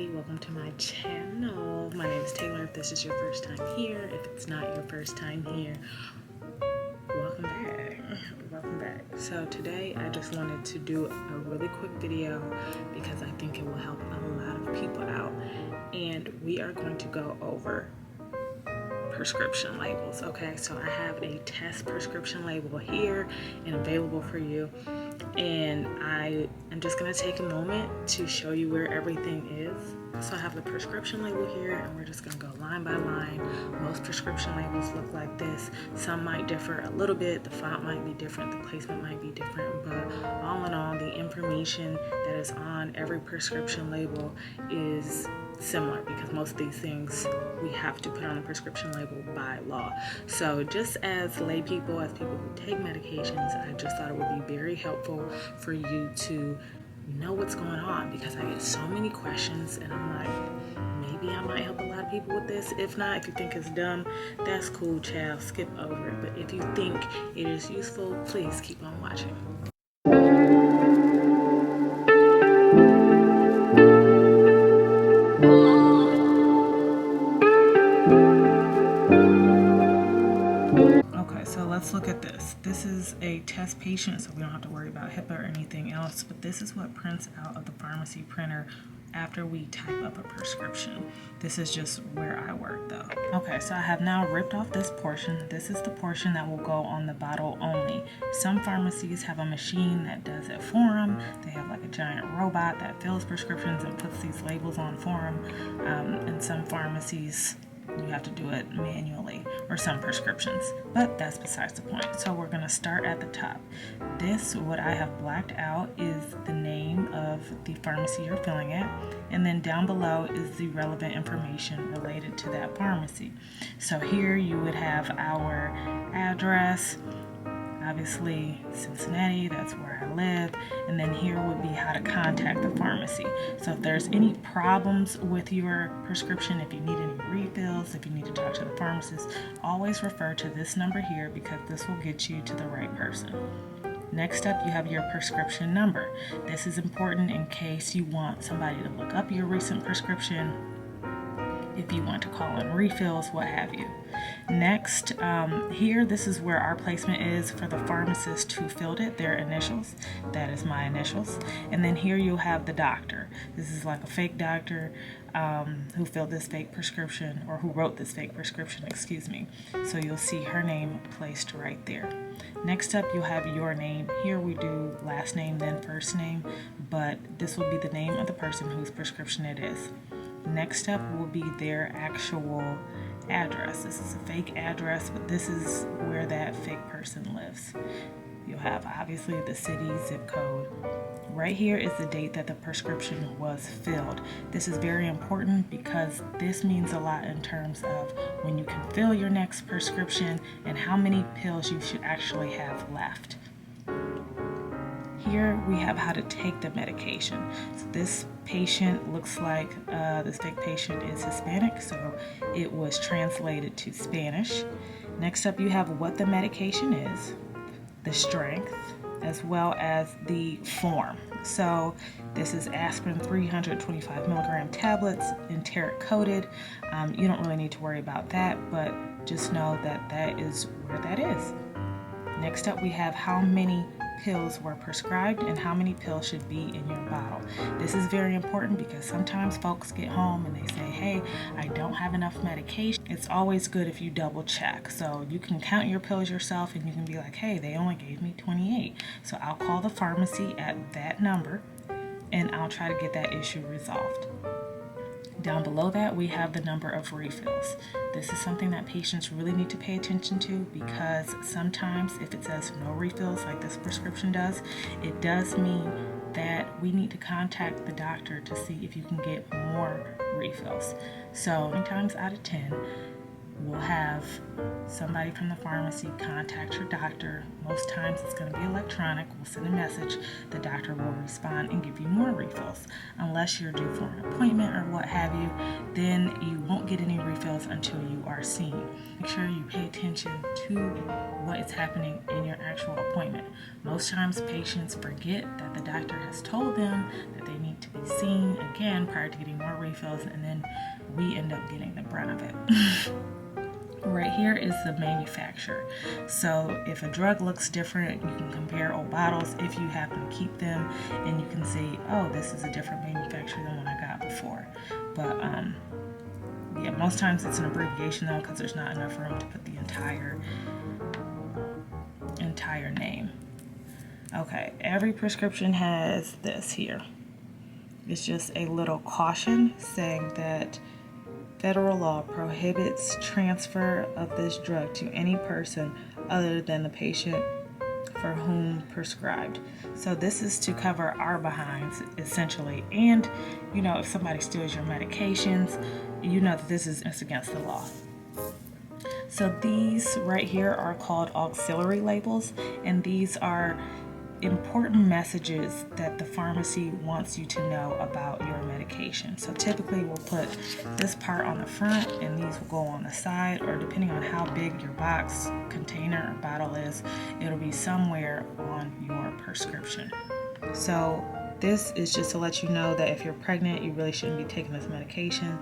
everybody, welcome to my channel. My name is Taylor. If this is your first time here, if it's not your first time here, welcome back. So today I just wanted to do a really quick video because I think it will help a lot of people out, and we are going to go over prescription labels. Okay, so I have a test prescription label here and available for you, and I am just going to take a moment to show you where everything is. So I have the prescription label here, and we're just going to go line by line. Most prescription labels look like this. Some might differ a little bit, the font might be different, the placement might be different, but all in all, the information that is on every prescription label is similar, because most of these things we have to put on a prescription label by law. So just as lay people, as people who take medications, I just thought it would be very helpful for you to know what's going on, because I get so many questions and I'm like, maybe I might help a lot of people with this. If not, if you think it's dumb, that's cool, child, skip over it. But if you think it is useful, please keep on watching. Okay, so let's look at this. This is a test patient, so we don't have to worry about HIPAA or anything else, but this is what prints out of the pharmacy printer after we type up a prescription. This is just where I work though. Okay, so I have now ripped off this portion. This is the portion that will go on the bottle only. Some pharmacies have a machine that does it for them. They have like a giant robot that fills prescriptions and puts these labels on for them. And some pharmacies, you have to do it manually, or some prescriptions, but that's besides the point. So we're going to start at the top. This, what I have blacked out, is the name of the pharmacy you're filling at, and then down below is the relevant information related to that pharmacy. So here you would have our address, obviously Cincinnati, that's where I live, and then here would be how to contact the pharmacy. So if there's any problems with your prescription, if you need any refills, if you need to talk to the pharmacist, always refer to this number here, because this will get you to the right person. Next up, you have your prescription number. This is important in case you want somebody to look up your recent prescription, if you want to call in refills, what have you. Next, here, this is where our placement is for the pharmacist who filled it, their initials. That is my initials. And then here you'll have the doctor. This is like a fake doctor who filled this fake prescription, or who wrote this fake prescription, excuse me. So you'll see her name placed right there. Next up, you'll have your name. Here we do last name, then first name, but this will be the name of the person whose prescription it is. Next up will be their actual address. This is a fake address, but this is where that fake person lives. You'll have obviously the city, zip code. Right here is the date that the prescription was filled. This is very important because this means a lot in terms of when you can fill your next prescription and how many pills you should actually have left. Here we have how to take the medication. So this patient looks like this fake patient is Hispanic, so it was translated to Spanish. Next up, you have what the medication is, the strength, as well as the form. So this is aspirin 325 milligram tablets, enteric coated. You don't really need to worry about that, but just know that that is where that is. Next up, we have how many pills were prescribed and how many pills should be in your bottle. This is very important because sometimes folks get home and they say, hey, I don't have enough medication. It's always good if you double check. So you can count your pills yourself and you can be like, hey, they only gave me 28. So I'll call the pharmacy at that number and I'll try to get that issue resolved. Down below that, we have the number of refills. This is something that patients really need to pay attention to, because sometimes if it says no refills like this prescription does, it does mean that we need to contact the doctor to see if you can get more refills. So 9 times out of 10, we'll have somebody from the pharmacy contact your doctor. Most times it's going to be electronic. We'll send a message. The doctor will respond and give you more refills. Unless you're due for an appointment or what have you, then you won't get any refills until you are seen. Make sure you pay attention to what is happening in your actual appointment. Most times patients forget that the doctor has told them that they need to be seen again prior to getting more refills, and then we end up getting the brunt of it. Right here is the manufacturer. So if a drug looks different, you can compare old bottles if you happen to keep them, and you can see, oh, this is a different manufacturer than what I got before. But yeah, most times it's an abbreviation though, because there's not enough room to put the entire name. Okay, every prescription has this here. It's just a little caution saying that federal law prohibits transfer of this drug to any person other than the patient for whom prescribed. So this is to cover our behinds, essentially. And, you know, if somebody steals your medications, you know that this is against the law. So these right here are called auxiliary labels, and these are important messages that the pharmacy wants you to know about your medication. So typically we'll put this part on the front and these will go on the side, or depending on how big your box, container, or bottle is, it'll be somewhere on your prescription. So this is just to let you know that if you're pregnant, you really shouldn't be taking this medication.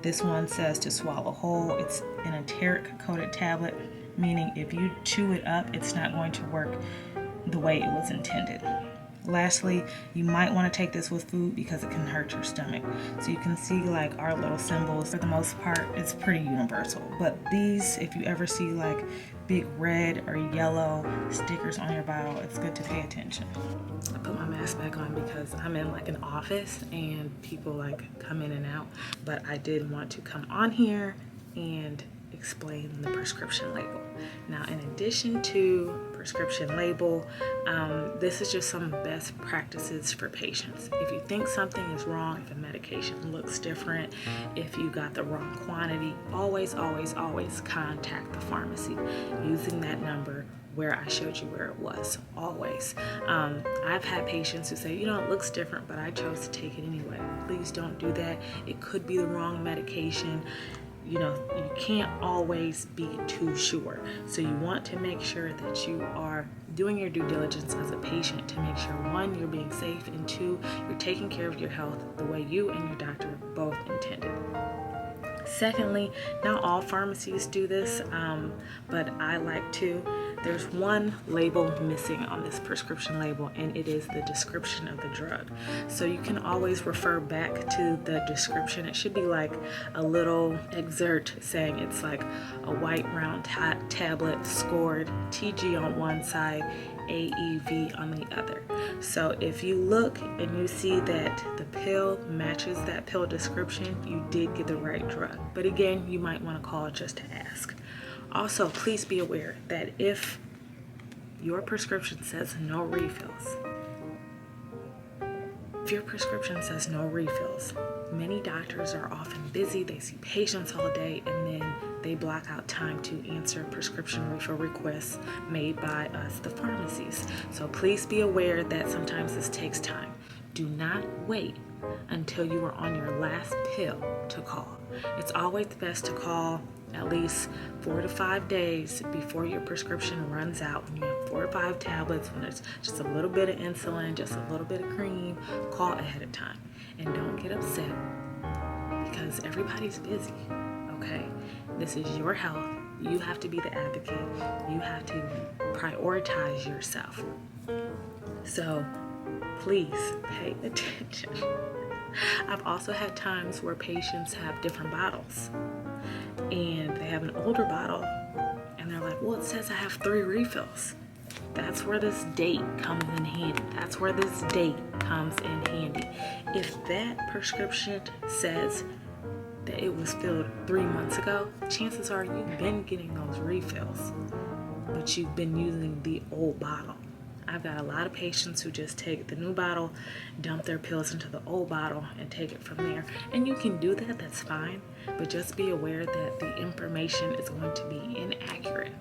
This one says to swallow whole. It's an enteric coated tablet, meaning if you chew it up, it's not going to work the way it was intended. Lastly, you might want to take this with food because it can hurt your stomach. So you can see like our little symbols, for the most part, it's pretty universal. But these, if you ever see like big red or yellow stickers on your bottle, it's good to pay attention. I put my mask back on because I'm in like an office and people like come in and out, but I did want to come on here and explain the prescription label. Now, in addition to prescription label, this is just some best practices for patients. If you think something is wrong, if a medication looks different, if you got the wrong quantity, always contact the pharmacy using that number where I showed you where it was, always. I've had patients who say, you know, it looks different, but I chose to take it anyway. Please don't do that. It could be the wrong medication. You know, you can't always be too sure. So you want to make sure that you are doing your due diligence as a patient to make sure, one, you're being safe, and two, you're taking care of your health the way you and your doctor both intended. Secondly, not all pharmacies do this, but I like to. There's one label missing on this prescription label, and it is the description of the drug. So you can always refer back to the description. It should be like a little excerpt saying it's like a white round tablet scored TG on one side, AEV on the other. So if you look and you see that the pill matches that pill description, you did get the right drug. But again, you might want to call just to ask. Also, please be aware that if your prescription says no refills, many doctors are often busy, they see patients all day, and then they block out time to answer prescription refill requests made by us, the pharmacies. So please be aware that sometimes this takes time. Do not wait until you are on your last pill to call. It's always best to call at least 4 to 5 days before your prescription runs out. When you have 4 or 5 tablets, when there's just a little bit of insulin, just a little bit of cream, call ahead of time. And don't get upset because everybody's busy, okay? This is your health. You have to be the advocate. You have to prioritize yourself. So please pay attention. I've also had times where patients have different bottles and they have an older bottle and they're like, well, it says I have 3 refills. That's where this date comes in handy. If that prescription says that it was filled 3 months ago, chances are you've been getting those refills, but you've been using the old bottle. I've got a lot of patients who just take the new bottle, dump their pills into the old bottle, and take it from there. And you can do that, that's fine, but just be aware that the information is going to be inaccurate.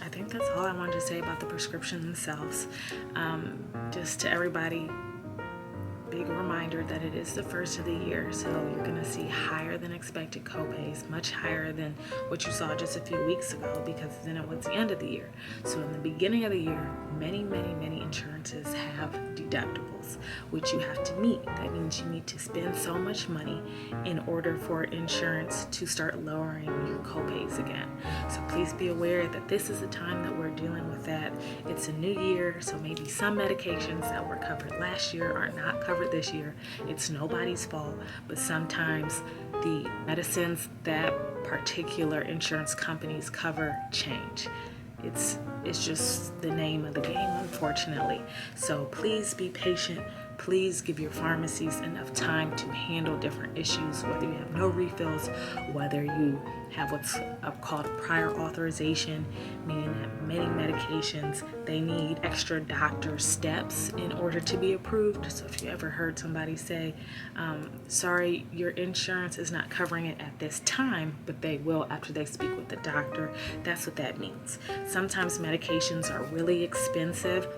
I think that's all I wanted to say about the prescriptions themselves. Just to everybody, big reminder that it is the first of the year, so you're going to see higher than expected copays, much higher than what you saw just a few weeks ago, because then it was the end of the year. So in the beginning of the year, many insurances have deductibles. limits, which you have to meet. That means you need to spend so much money in order for insurance to start lowering your copays again. So please be aware that this is the time that we're dealing with that. It's a new year, so maybe some medications that were covered last year are not covered this year. It's nobody's fault, but sometimes the medicines that particular insurance companies cover change. It's just the name of the game, unfortunately. So please be patient. Please give your pharmacies enough time to handle different issues, whether you have no refills, whether you have what's called a prior authorization, meaning that many medications, they need extra doctor steps in order to be approved. So if you ever heard somebody say, sorry, your insurance is not covering it at this time, but they will after they speak with the doctor, that's what that means. Sometimes medications are really expensive,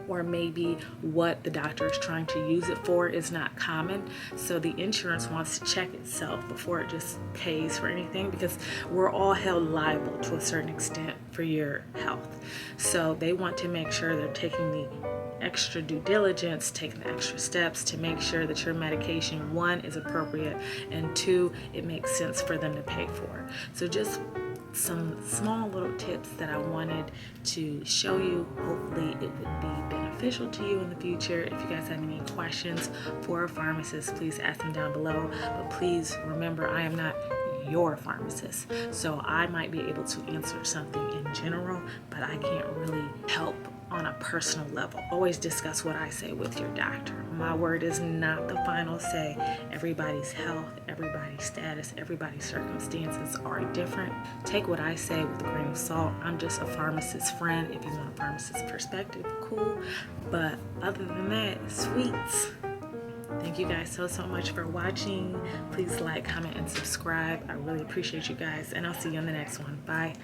or maybe what the doctor is trying to use it for is not common. So the insurance wants to check itself before it just pays for anything, because we're all held liable to a certain extent for your health. So they want to make sure they're taking the extra due diligence, taking the extra steps to make sure that your medication, one, is appropriate, and two, it makes sense for them to pay for. So just some small little tips that I wanted to show you. Hopefully it would be beneficial to you in the future. If you guys have any questions for a pharmacist, please ask them down below. But please remember, I am not your pharmacist, so I might be able to answer something in general, but I can't really help on a personal level. Always discuss what I say with your doctor. My word is not the final say. Everybody's health, everybody's status, everybody's circumstances are different. Take what I say with a grain of salt. I'm just a pharmacist friend. If you want a pharmacist perspective, cool. But other than that, sweets. Thank you guys so much for watching. Please like, comment, and subscribe. I really appreciate you guys, and I'll see you on the next one. Bye.